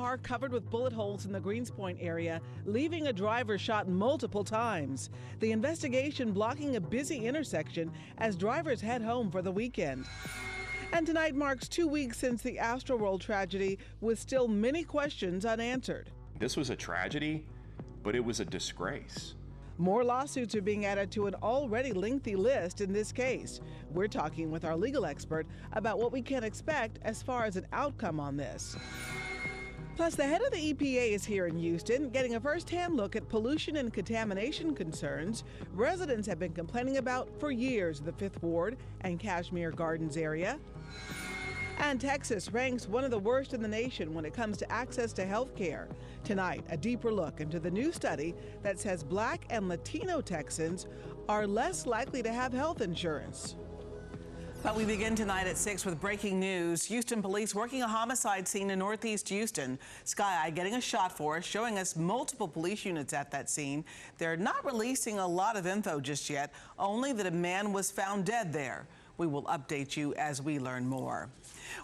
car covered with bullet holes in the Greenspoint area, leaving a driver shot multiple times. The investigation blocking a busy intersection as drivers head home for the weekend. And tonight marks 2 weeks since the Astroworld tragedy, with still many questions unanswered. This was a tragedy, but it was a disgrace. More lawsuits are being added to an already lengthy list in this case. We're talking with our legal expert about what we can expect as far as an outcome on this. Plus, the head of the EPA is here in Houston, getting a first-hand look at pollution and contamination concerns residents have been complaining about for years in the 5th Ward and Kashmir Gardens area. And Texas ranks one of the worst in the nation when it comes to access to health care. Tonight, a deeper look into the new study that says Black and Latino Texans are less likely to have health insurance. But we begin tonight at 6 with breaking news. Houston police working a homicide scene in Northeast Houston. Sky Eye getting a shot for us, showing us multiple police units at that scene. They're not releasing a lot of info just yet, only that a man was found dead there. We will update you as we learn more.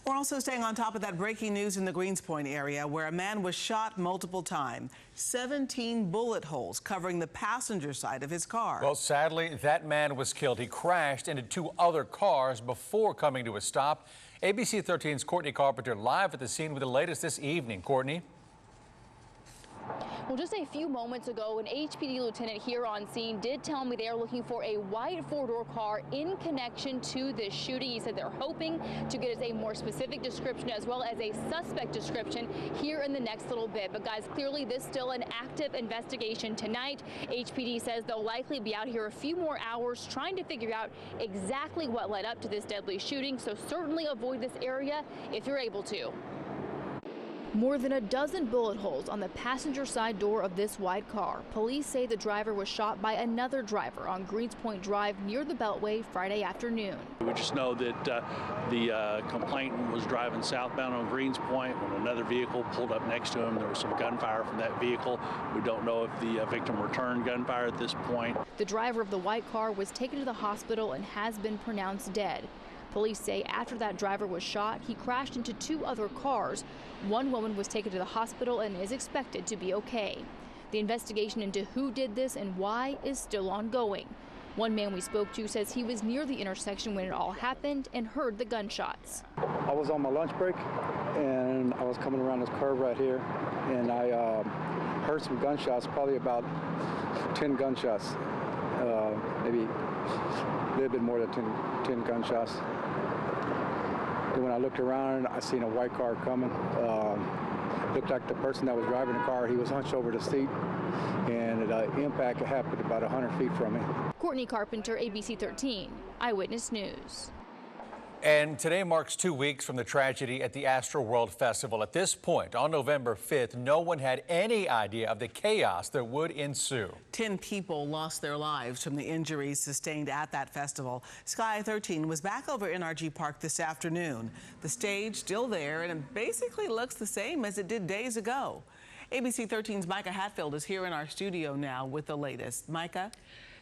We're also staying on top of that breaking news in the Greenspoint area, where a man was shot multiple times. 17 bullet holes covering the passenger side of his car. Well, sadly, that man was killed. He crashed into 2 other cars before coming to a stop. ABC 13's Courtney Carpenter live at the scene with the latest this evening. Courtney. Well, just a few moments ago, an HPD lieutenant here on scene did tell me they are looking for a white 4-door car in connection to this shooting. He said they're hoping to get us a more specific description as well as a suspect description here in the next little bit. But guys, clearly this is still an active investigation tonight. HPD says they'll likely be out here a few more hours trying to figure out exactly what led up to this deadly shooting. So certainly avoid this area if you're able to. More than a dozen bullet holes on the passenger side door of this white car. Police say the driver was shot by another driver on Greenspoint Drive near the Beltway Friday afternoon. We just know that the complainant was driving southbound on Greenspoint when another vehicle pulled up next to him. There was some gunfire from that vehicle. We don't know if the victim returned gunfire at this point. The driver of the white car was taken to the hospital and has been pronounced dead. Police say after that driver was shot, he crashed into 2 other cars. One woman was taken to the hospital and is expected to be okay. The investigation into who did this and why is still ongoing. One man we spoke to says he was near the intersection when it all happened and heard the gunshots. I was on my lunch break and I was coming around this curve right here, and I heard some gunshots, probably about 10 gunshots, maybe a little bit more than 10 gunshots. And when I looked around, I seen a white car coming. Looked like the person that was driving the car, he was hunched over the seat, and the impact happened about 100 feet from me. Courtney Carpenter, ABC 13, Eyewitness News. And today marks 2 weeks from the tragedy at the Astroworld Festival. At this point, on November 5th, no one had any idea of the chaos that would ensue. 10 people lost their lives from the injuries sustained at that festival. Sky 13 was back over NRG Park this afternoon. The stage still there, and it basically looks the same as it did days ago. ABC 13's Micah Hatfield is here in our studio now with the latest. Micah?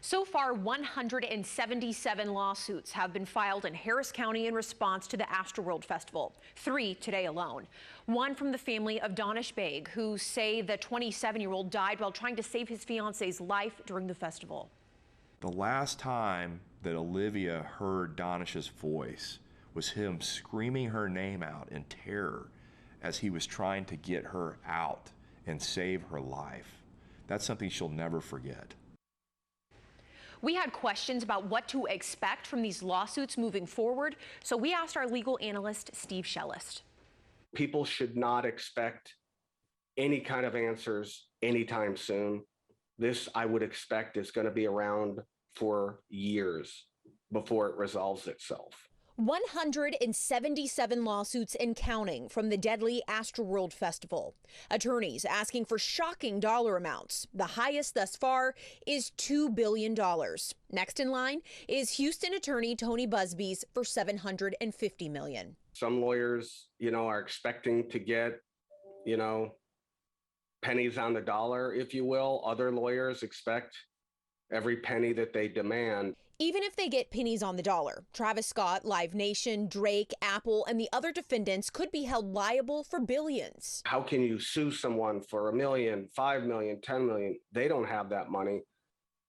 So far, 177 lawsuits have been filed in Harris County in response to the Astroworld Festival. 3 today alone. One from the family of Danish Baig, who say the 27-year-old died while trying to save his fiance's life during the festival. The last time that Olivia heard Danish's voice was him screaming her name out in terror as he was trying to get her out and save her life. That's something she'll never forget. We had questions about what to expect from these lawsuits moving forward, so we asked our legal analyst, Steve Schellist. People should not expect any kind of answers anytime soon. This, I would expect, is going to be around for years before it resolves itself. 177 lawsuits and counting from the deadly Astroworld Festival. Attorneys asking for shocking dollar amounts. The highest thus far is $2 billion. Next in line is Houston attorney Tony Busby's for $750 million. Some lawyers, are expecting to get, pennies on the dollar, if you will. Other lawyers expect every penny that they demand. Even if they get pennies on the dollar, Travis Scott, Live Nation, Drake, Apple, and the other defendants could be held liable for billions. How can you sue someone for $1 million, $5 million, $10 million? They don't have that money.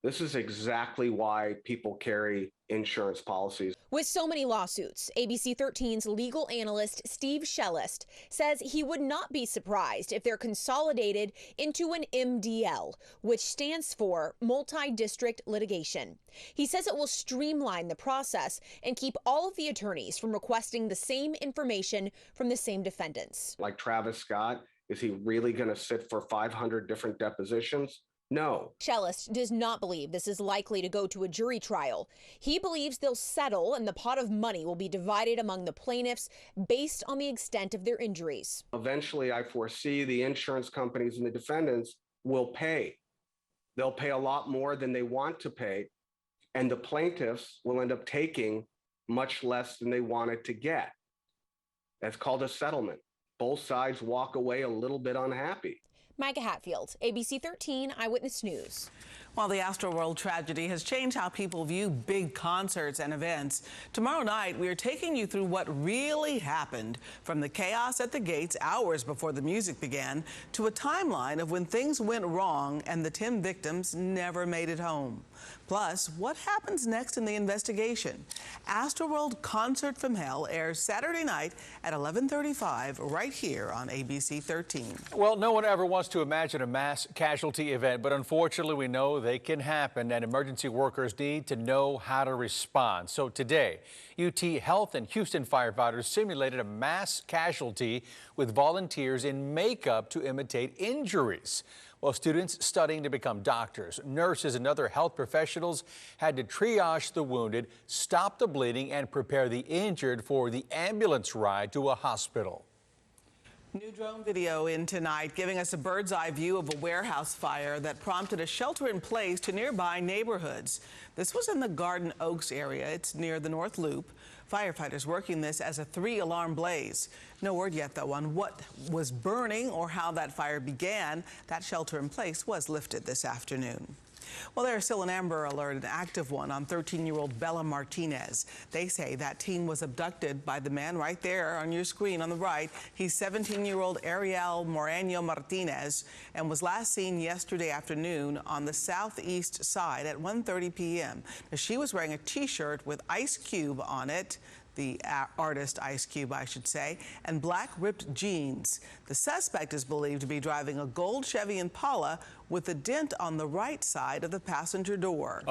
This is exactly why people carry insurance policies. With so many lawsuits, ABC13's legal analyst Steve Shellist says he would not be surprised if they're consolidated into an MDL, which stands for multi-district litigation. He says it will streamline the process and keep all of the attorneys from requesting the same information from the same defendants. Like Travis Scott, is he really going to sit for 500 different depositions? No. Shellist does not believe this is likely to go to a jury trial. He believes they'll settle and the pot of money will be divided among the plaintiffs based on the extent of their injuries. Eventually, I foresee the insurance companies and the defendants will pay. They'll pay a lot more than they want to pay, and the plaintiffs will end up taking much less than they wanted to get. That's called a settlement. Both sides walk away a little bit unhappy. Micah Hatfield, ABC 13 Eyewitness News. While the Astroworld tragedy has changed how people view big concerts and events, tomorrow night we are taking you through what really happened, from the chaos at the gates hours before the music began to a timeline of when things went wrong and the 10 victims never made it home. Plus, what happens next in the investigation? Astroworld Concert from Hell airs Saturday night at 11:35 right here on ABC 13. Well, no one ever wants to imagine a mass casualty event, but unfortunately we know they can happen, and emergency workers need to know how to respond. So today, UT Health and Houston firefighters simulated a mass casualty with volunteers in makeup to imitate injuries. Well, students studying to become doctors, nurses, and other health professionals had to triage the wounded, stop the bleeding, and prepare the injured for the ambulance ride to a hospital. New drone video in tonight, giving us a bird's eye view of a warehouse fire that prompted a shelter in place to nearby neighborhoods. This was in the Garden Oaks area. It's near the North Loop. Firefighters working this as a 3-alarm blaze. No word yet, though, on what was burning or how that fire began. That shelter in place was lifted this afternoon. Well, there's still an Amber Alert, an active one, on 13-year-old Bella Martinez. They say that teen was abducted by the man right there on your screen on the right. He's 17-year-old Ariel Moreno Martinez and was last seen yesterday afternoon on the southeast side at 1:30 p.m. Now, she was wearing a T-shirt with Ice Cube on it, the artist Ice Cube, I should say, and black ripped jeans. The suspect is believed to be driving a gold Chevy Impala with a dent on the right side of the passenger door.